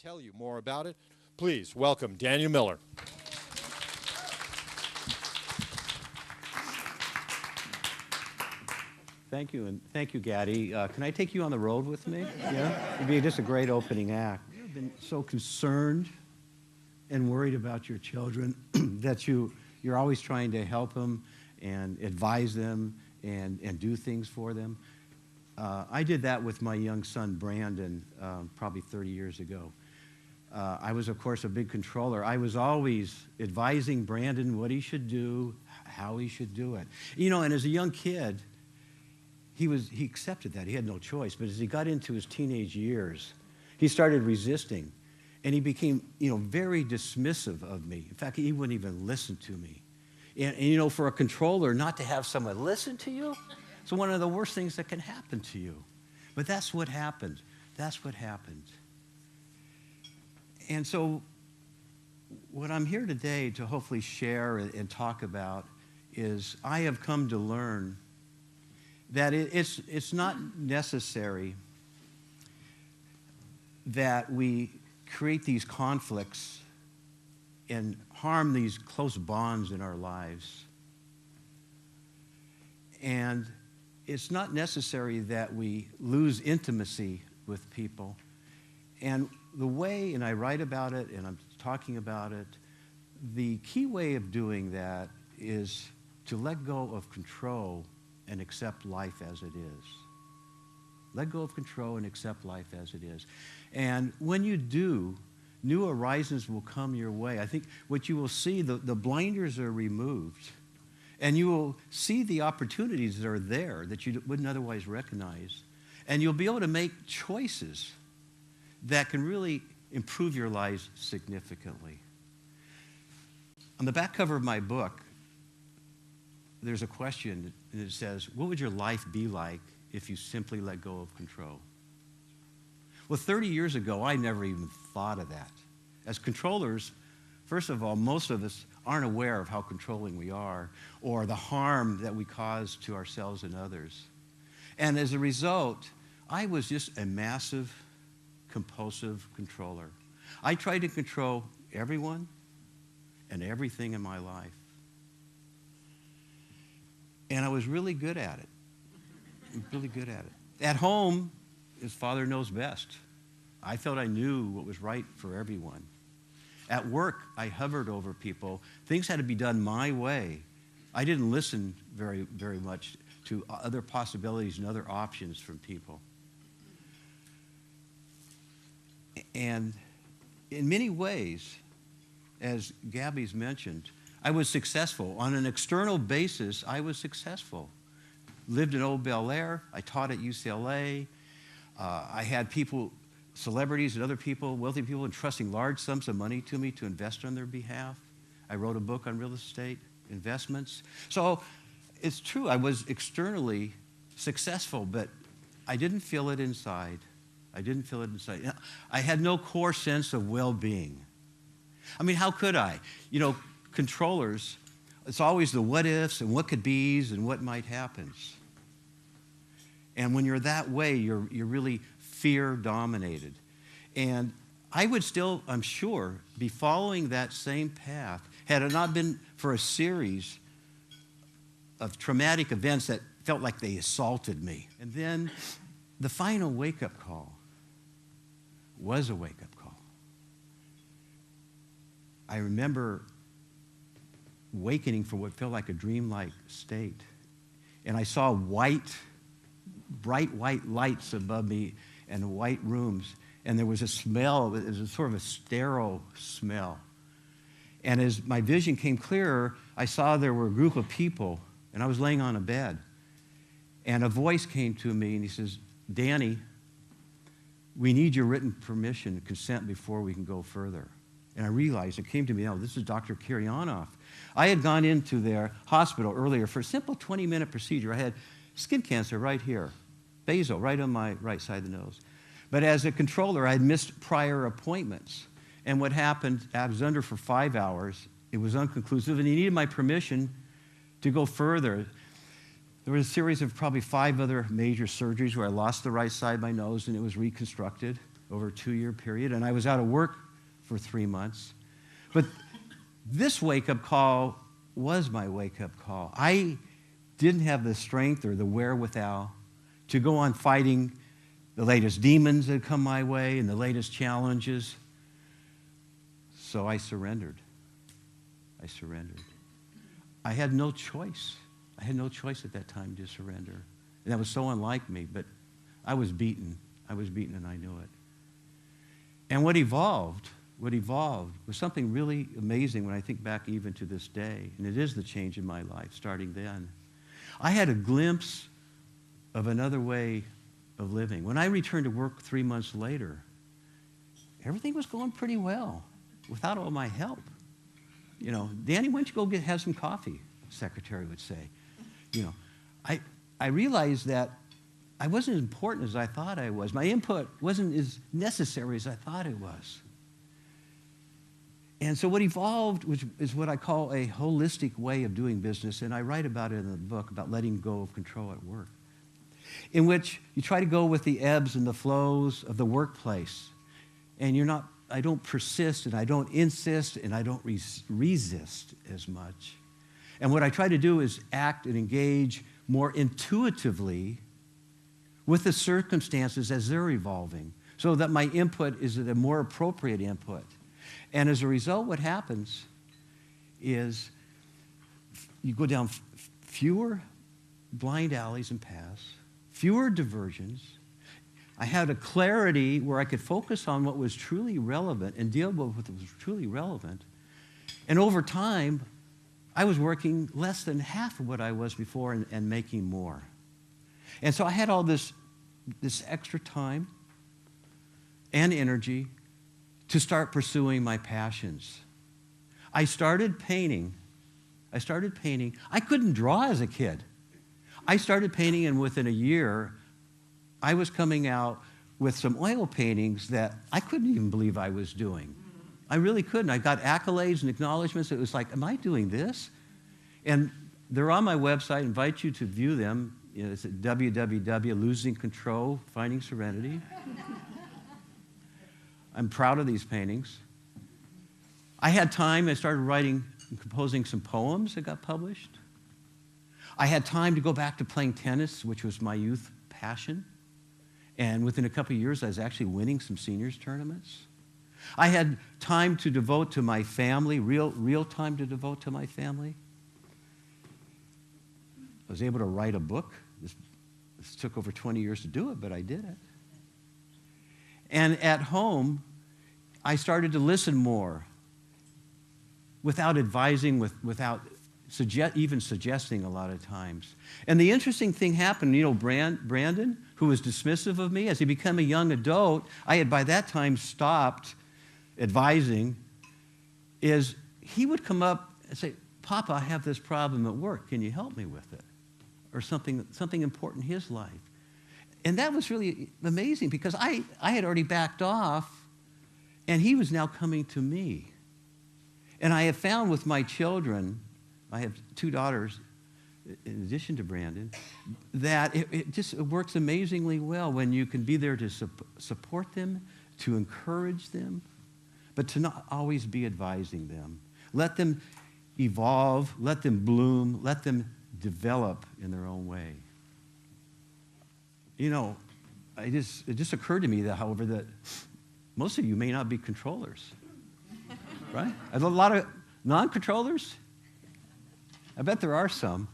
tell you more about it, please welcome Daniel Miller. Thank you, and thank you, Gaddy. Can I take you on the road with me? Yeah? It'd be just a great opening act. You've been so concerned and worried about your children that you're always trying to help them and advise them and do things for them. I did that with my young son, Brandon, probably 30 years ago. I was, of course, a big controller. I was always advising Brandon what he should do, how he should do it. You know, and as a young kid, he accepted that. He had no choice. But as he got into his teenage years, he started resisting. And he became, very dismissive of me. In fact, he wouldn't even listen to me. And for a controller, not to have someone listen to you, it's one of the worst things that can happen to you. But that's what happened. That's what happened. And so what I'm here today to hopefully share and talk about is I have come to learn that it's not necessary that we create these conflicts and harm these close bonds in our lives. And it's not necessary that we lose intimacy with people. And the way, and I write about it and I'm talking about it, the key way of doing that is to let go of control and accept life as it is. Let go of control and accept life as it is. And when you do, new horizons will come your way. I think what you will see, the blinders are removed, and you will see the opportunities that are there that you wouldn't otherwise recognize. And you'll be able to make choices that can really improve your lives significantly. On the back cover of my book, there's a question, and it says, what would your life be like if you simply let go of control? Well, 30 years ago, I never even thought of that. As controllers, first of all, most of us aren't aware of how controlling we are or the harm that we cause to ourselves and others. And as a result, I was just a massive, compulsive controller. I tried to control everyone and everything in my life. And I was really good at it. Really good at it. At home, his father knows best. I felt I knew what was right for everyone. At work, I hovered over people. Things had to be done my way. I didn't listen very, very much to other possibilities and other options from people. And in many ways, as Gabby's mentioned, I was successful. On an external basis, I was successful. Lived in Old Bel Air. I taught at UCLA. I had people, celebrities and other people, wealthy people, entrusting large sums of money to me to invest on their behalf. I wrote a book on real estate investments. So it's true, I was externally successful, but I didn't feel it inside. I didn't feel it inside. I had no core sense of well-being. I mean, how could I? Controllers, it's always the what ifs and what could be's and what might happens. And when you're that way, you're really fear dominated. And I would still, I'm sure, be following that same path had it not been for a series of traumatic events that felt like they assaulted me. And then the final wake-up call was a wake-up call. I remember awakening from what felt like a dreamlike state. And I saw bright white lights above me and white rooms. And there was a smell, it was a sort of a sterile smell. And as my vision came clearer, I saw there were a group of people, and I was laying on a bed. And a voice came to me, and he says, Danny, we need your written permission and consent before we can go further. And I realized, it came to me, this is Dr. Kiryanov. I had gone into their hospital earlier for a simple 20-minute procedure. I had skin cancer right here, basal, right on my right side of the nose. But as a controller, I had missed prior appointments. And what happened, I was under for 5 hours. It was unconclusive, and he needed my permission to go further. There was a series of probably 5 other major surgeries where I lost the right side of my nose, and it was reconstructed. over a 2-year period, and I was out of work for 3 months. But this wake-up call was my wake-up call. I didn't have the strength or the wherewithal to go on fighting the latest demons that come my way and the latest challenges. So I surrendered. I surrendered. I had no choice. I had no choice at that time to surrender. And that was so unlike me, but I was beaten. I was beaten and I knew it. And what evolved was something really amazing when I think back even to this day. And it is the change in my life starting then. I had a glimpse of another way of living. When I returned to work 3 months later, everything was going pretty well without all my help. You know, Danny, why don't you go have some coffee, the secretary would say. You know, I realized that I wasn't as important as I thought I was. My input wasn't as necessary as I thought it was. And so what evolved is what I call a holistic way of doing business, and I write about it in the book about letting go of control at work, in which you try to go with the ebbs and the flows of the workplace, and I don't persist, and I don't insist, and I don't resist as much. And what I try to do is act and engage more intuitively with the circumstances as they're evolving, so that my input is a more appropriate input. And as a result, what happens is you go down fewer blind alleys and paths, fewer diversions. I had a clarity where I could focus on what was truly relevant and deal with what was truly relevant. And over time, I was working less than half of what I was before and making more. And so I had all this extra time and energy to start pursuing my passions. I started painting. I couldn't draw as a kid. I started painting, and within a year, I was coming out with some oil paintings that I couldn't even believe I was doing. I really couldn't. I got accolades and acknowledgments. It was like, am I doing this? And they're on my website. I invite you to view them. You know, it's at www.Losing Control, Finding Serenity. I'm proud of these paintings. I had time. I started writing and composing some poems that got published. I had time to go back to playing tennis, which was my youth passion. And within a couple of years, I was actually winning some seniors tournaments. I had time to devote to my family, real time to devote to my family. I was able to write a book. This took over 20 years to do it, but I did it. And at home, I started to listen more without advising, without even suggesting a lot of times. And the interesting thing happened, you know, Brandon, who was dismissive of me, as he became a young adult, I had by that time stopped advising, is he would come up and say, Papa, I have this problem at work. Can you help me with it? Or something important in his life. And that was really amazing because I had already backed off, and he was now coming to me. And I have found with my children, I have 2 daughters in addition to Brandon, that it works amazingly well when you can be there to support them, to encourage them, but to not always be advising them. Let them evolve, let them bloom, let them develop in their own way. You know, it just occurred to me that, however, that most of you may not be controllers, right? A lot of non-controllers. I bet there are some.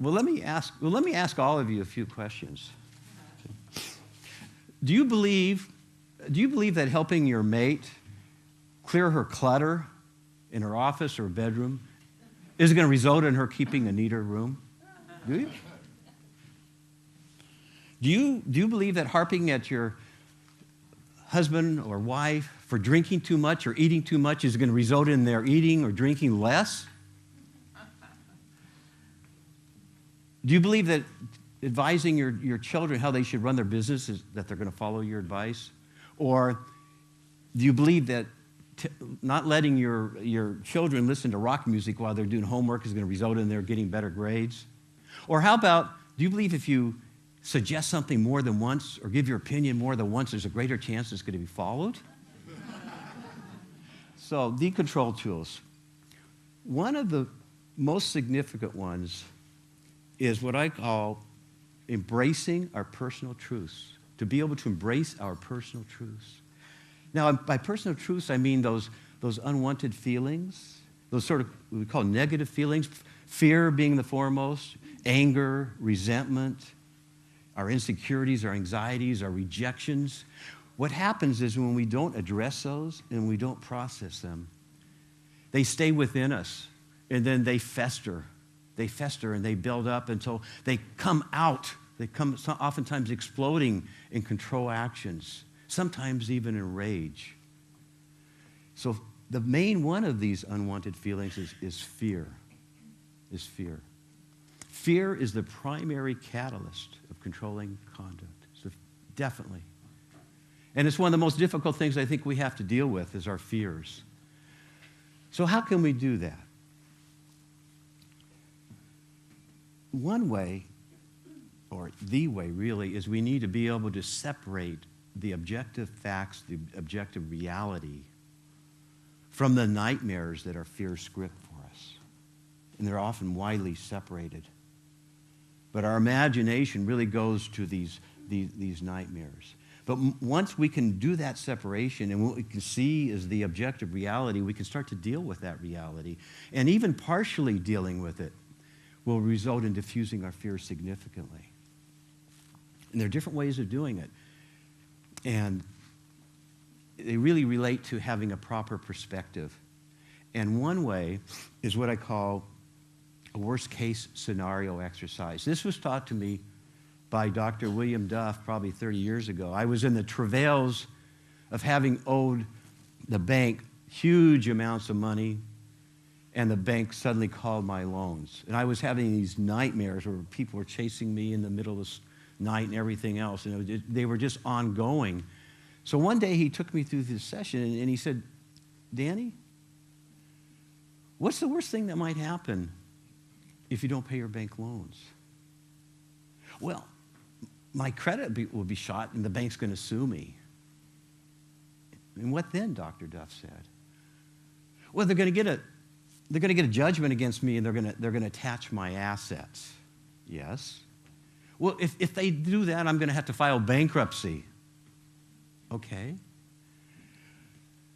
Well, let me ask all of you a few questions. Do you believe that helping your mate clear her clutter in her office or bedroom is going to result in her keeping a neater room? Do you? Do you believe that harping at your husband or wife for drinking too much or eating too much is going to result in their eating or drinking less? Do you believe that advising your children how they should run their business is that they're going to follow your advice? Or do you believe that not letting your children listen to rock music while they're doing homework is going to result in their getting better grades? Or how about, do you believe if you suggest something more than once or give your opinion more than once, there's a greater chance it's going to be followed. So, the control tools. One of the most significant ones is what I call embracing our personal truths, to be able to embrace our personal truths. Now, by personal truths, I mean those unwanted feelings, those sort of what we call negative feelings, fear being the foremost, anger, resentment, our insecurities, our anxieties, our rejections. What happens is when we don't address those and we don't process them, they stay within us, and then they fester. They fester and they build up until they come out. They come oftentimes exploding in control actions, sometimes even in rage. So the main one of these unwanted feelings is fear. Fear is the primary catalyst of controlling conduct. So definitely. And it's one of the most difficult things I think we have to deal with is our fears. So how can we do that? One way, or the way really, is we need to be able to separate the objective facts, the objective reality, from the nightmares that our fears script for us. And they're often widely separated. But our imagination really goes to these nightmares. But once we can do that separation and what we can see is the objective reality, we can start to deal with that reality. And even partially dealing with it will result in diffusing our fears significantly. And there are different ways of doing it. And they really relate to having a proper perspective. And one way is what I call a worst-case scenario exercise. This was taught to me by Dr. William Duff probably 30 years ago. I was in the travails of having owed the bank huge amounts of money, and the bank suddenly called my loans. And I was having these nightmares where people were chasing me in the middle of the night and everything else, and they were just ongoing. So one day he took me through this session, and he said, Danny, what's the worst thing that might happen if you don't pay your bank loans? Well, my credit will be shot, and the bank's going to sue me. And what then, Dr. Duff said? Well, they're going to get a judgment against me, and they're going to attach my assets. Yes. Well, if they do that, I'm going to have to file bankruptcy. Okay.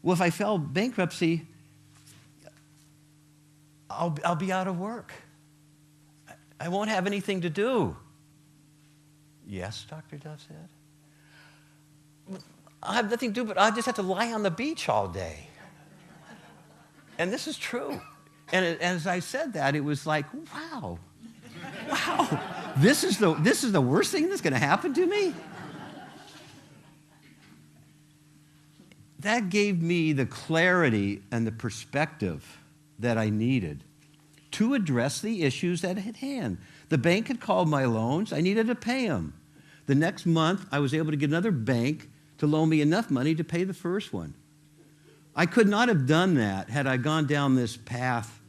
Well, if I file bankruptcy, I'll be out of work. I won't have anything to do. Yes, Dr. Duff said. I have nothing to do, but I just have to lie on the beach all day. And this is true. And as I said that, it was like, wow, this is the worst thing that's going to happen to me? That gave me the clarity and the perspective that I needed to address the issues at hand. The bank had called my loans. I needed to pay them. The next month, I was able to get another bank to loan me enough money to pay the first one. I could not have done that had I gone down this path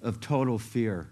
of total fear.